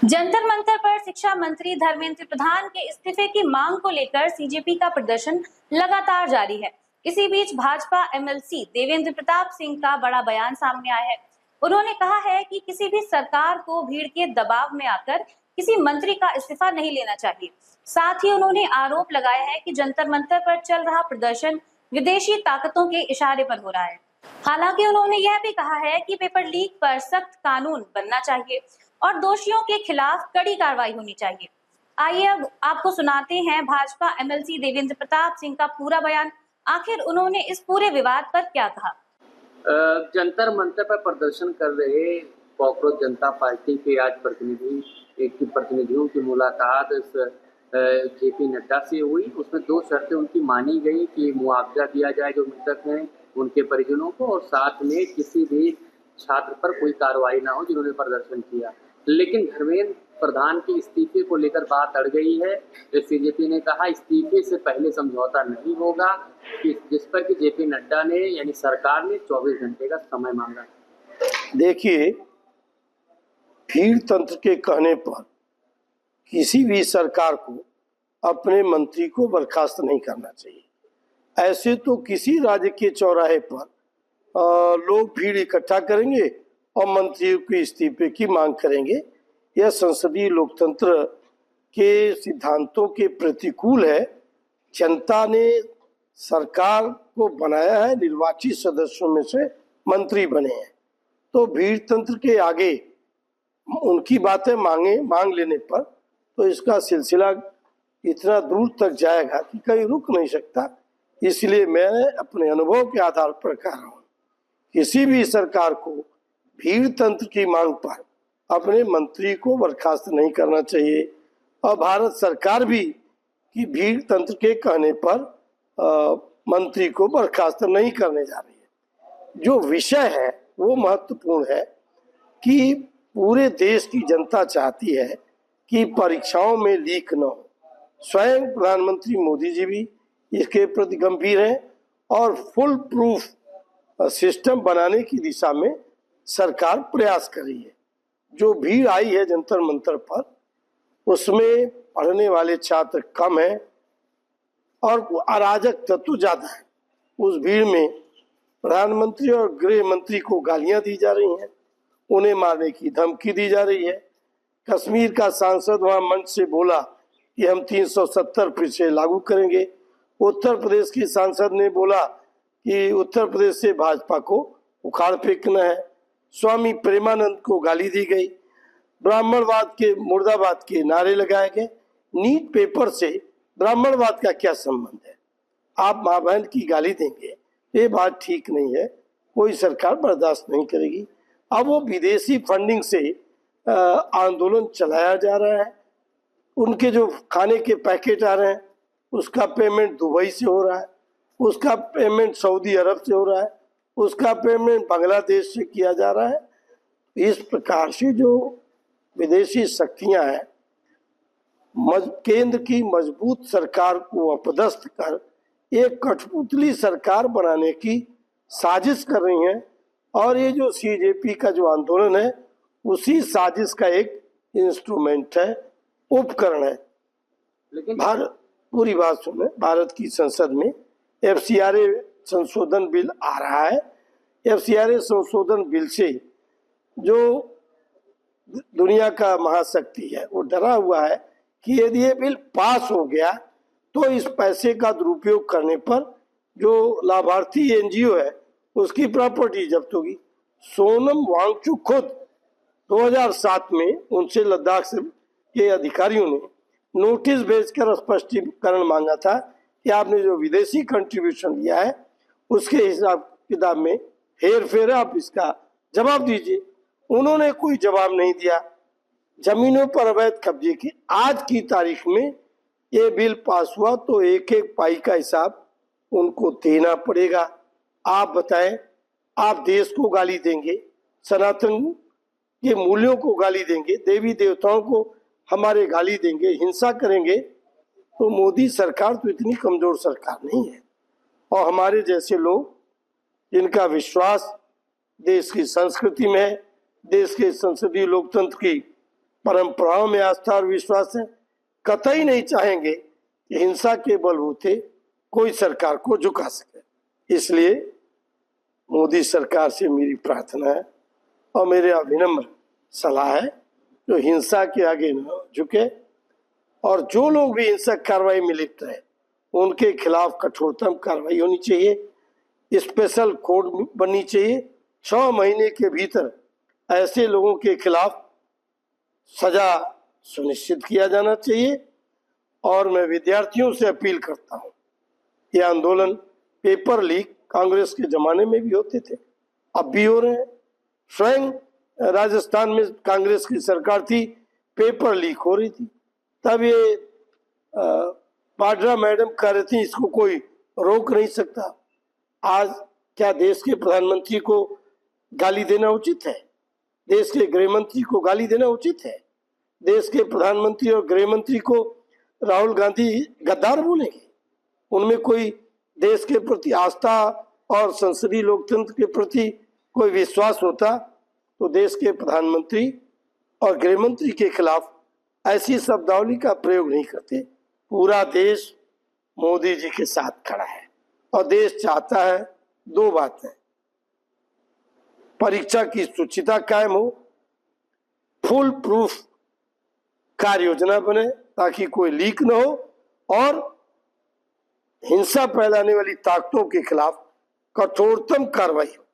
जंतर मंतर पर शिक्षा मंत्री धर्मेंद्र प्रधान के इस्तीफे की मांग को लेकर सीजेपी का प्रदर्शन लगातार जारी है। इसी बीच भाजपा एमएलसी देवेंद्र प्रताप सिंह का बड़ा बयान सामने आया है। उन्होंने कहा है कि किसी भी सरकार को भीड़ के दबाव में आकर किसी मंत्री का इस्तीफा नहीं लेना चाहिए। साथ ही उन्होंने आरोप लगाया है कि जंतर मंतर पर चल रहा प्रदर्शन विदेशी ताकतों के इशारे पर हो रहा है। हालांकि उन्होंने यह भी कहा है कि पेपर लीक पर सख्त कानून बनना चाहिए और दोषियों के खिलाफ कड़ी कार्रवाई होनी चाहिए। आइए अब आपको सुनाते हैं भाजपा एमएलसी देवेंद्र प्रताप सिंह का पूरा बयान। आखिर उन्होंने इस पूरे विवाद पर क्या कहा। जंतर मंतर पर प्रदर्शन कर रहे कॉकरोच जनता पार्टी के आज प्रतिनिधियों की मुलाकात जेपी नड्डा से हुई। उसमें 2 शर्तें उनकी मानी गई कि मुआवजा दिया जाए जो मृतक हैं उनके परिजनों को, और साथ में किसी भी छात्र पर कोई कार्रवाई ना हो जिन्होंने प्रदर्शन किया। लेकिन धर्मेंद्र प्रधान के इस्तीफे को लेकर बात अड़ गई है। सीजेपी ने कहा इस्तीफे से पहले समझौता नहीं होगा, जिस पर कि जेपी नड्डा ने यानी सरकार ने 24 घंटे का समय मांगा। देखिए, भीड़ तंत्र के कहने पर किसी भी सरकार को अपने मंत्री को बर्खास्त नहीं करना चाहिए। ऐसे तो किसी राज्य के चौराहे पर लोग भीड़ इकट्ठा करेंगे और मंत्रियों के इस्तीफे की मांग करेंगे। यह संसदीय लोकतंत्र के सिद्धांतों के प्रतिकूल है। जनता ने सरकार को बनाया है, निर्वाचित सदस्यों में से मंत्री बने हैं, तो भीड़ तंत्र के आगे उनकी बातें मांग लेने पर तो इसका सिलसिला इतना दूर तक जाएगा कि कहीं रुक नहीं सकता। इसलिए मैं अपने अनुभव के आधार पर कह रहा हूँ, किसी भी सरकार को भीड़ तंत्र की मांग पर अपने मंत्री को बर्खास्त नहीं करना चाहिए, और भारत सरकार भी कि भीड़ तंत्र के कहने पर मंत्री को बर्खास्त नहीं करने जा रही है। जो विषय है वो महत्वपूर्ण है कि पूरे देश की जनता चाहती है कि परीक्षाओं में लीक न हो। स्वयं प्रधानमंत्री मोदी जी भी इसके प्रति गंभीर हैं और फुल प्रूफ सिस्टम बनाने की दिशा में सरकार प्रयास कर रही है। जो भीड़ आई है जंतर मंतर पर, उसमें पढ़ने वाले छात्र कम हैं और अराजक तत्व ज्यादा है। उस भीड़ में प्रधानमंत्री और गृह मंत्री को गालियां दी जा रही हैं, उन्हें मारने की धमकी दी जा रही है। कश्मीर का सांसद वहां मंच से बोला कि हम 370 फिर से लागू करेंगे। उत्तर प्रदेश की सांसद ने बोला कि उत्तर प्रदेश से भाजपा को उखाड़ फेंकना है। स्वामी प्रेमानंद को गाली दी गई। ब्राह्मणवाद के मुर्दाबाद के नारे लगाए गए। नीट पेपर से ब्राह्मणवाद का क्या संबंध है? आप माँ बहन की गाली देंगे, ये बात ठीक नहीं है, कोई सरकार बर्दाश्त नहीं करेगी। अब वो विदेशी फंडिंग से आंदोलन चलाया जा रहा है। उनके जो खाने के पैकेट आ रहे हैं उसका पेमेंट दुबई से हो रहा है, उसका पेमेंट सऊदी अरब से हो रहा है, उसका पेमेंट बांग्लादेश से किया जा रहा है। इस प्रकार से जो विदेशी शक्तियां हैं केंद्र की मजबूत सरकार को अपदस्थ कर एक कठपुतली सरकार बनाने की साजिश कर रही हैं, और ये जो सीजेपी का जो आंदोलन है उसी साजिश का एक इंस्ट्रूमेंट है, उपकरण है। लेकिन पूरी बात सुने, भारत की संसद में एफसीआरए संशोधन बिल आ रहा है। एफसीआरए संशोधन बिल से जो दुनिया का महाशक्ति है वो डरा हुआ है कि यदि ये बिल पास हो गया तो इस पैसे का दुरुपयोग करने पर जो लाभार्थी एनजीओ है उसकी प्रॉपर्टी जब्त होगी। सोनम वांगचुक खुद 2007 में उनसे लद्दाख से के अधिकारियों ने नोटिस भेजकर स्पष्टीकरण मांगा था कि आपने जो विदेशी कंट्रीब्यूशन लिया है उसके हिसाब किताब में हेर फेर, आप इसका जवाब दीजिए। उन्होंने कोई जवाब नहीं दिया। जमीनों पर अवैध कब्जे की आज की तारीख में ये बिल पास हुआ तो एक एक पाई का हिसाब उनको देना पड़ेगा। आप बताएं, आप देश को गाली देंगे, सनातन के मूल्यों को गाली देंगे, देवी देवताओं को हमारे गाली देंगे, हिंसा करेंगे, तो मोदी सरकार तो इतनी कमजोर सरकार नहीं है। और हमारे जैसे लोग जिनका विश्वास देश की संस्कृति में है, देश के संसदीय लोकतंत्र की परंपराओं में आस्था और विश्वास है, कतई नहीं चाहेंगे कि हिंसा के बलबूते कोई सरकार को झुका सके। इसलिए मोदी सरकार से मेरी प्रार्थना है और मेरे अभिनम्र सलाह है जो हिंसा के आगे न झुके और जो लोग भी हिंसक कार्रवाई में लिप्त है उनके खिलाफ कठोरतम कार्रवाई होनी चाहिए। स्पेशल कोड बननी चाहिए। 6 महीने के भीतर ऐसे लोगों के खिलाफ सजा सुनिश्चित किया जाना चाहिए। और मैं विद्यार्थियों से अपील करता हूं, ये आंदोलन पेपर लीक कांग्रेस के जमाने में भी होते थे, अब भी हो रहे हैं। स्वयं राजस्थान में कांग्रेस की सरकार थी, पेपर लीक हो रही थी, तब ये वाड्रा मैडम कह रही थी इसको कोई रोक नहीं सकता। आज क्या देश के प्रधानमंत्री को गाली देना उचित है? देश के गृह मंत्री को गाली देना उचित है? देश के प्रधानमंत्री और गृह मंत्री को राहुल गांधी गद्दार बोलेंगे? उनमें कोई देश के प्रति आस्था और संसदीय लोकतंत्र के प्रति कोई विश्वास होता तो देश के प्रधानमंत्री और गृह मंत्री के खिलाफ ऐसी शब्दावली का प्रयोग नहीं करते। पूरा देश मोदी जी के साथ खड़ा है और देश चाहता है 2 बातें, परीक्षा की शुचिता कायम हो, फुल प्रूफ कार्य योजना बने ताकि कोई लीक न हो और हिंसा फैलाने वाली ताकतों के खिलाफ कठोरतम कार्रवाई हो।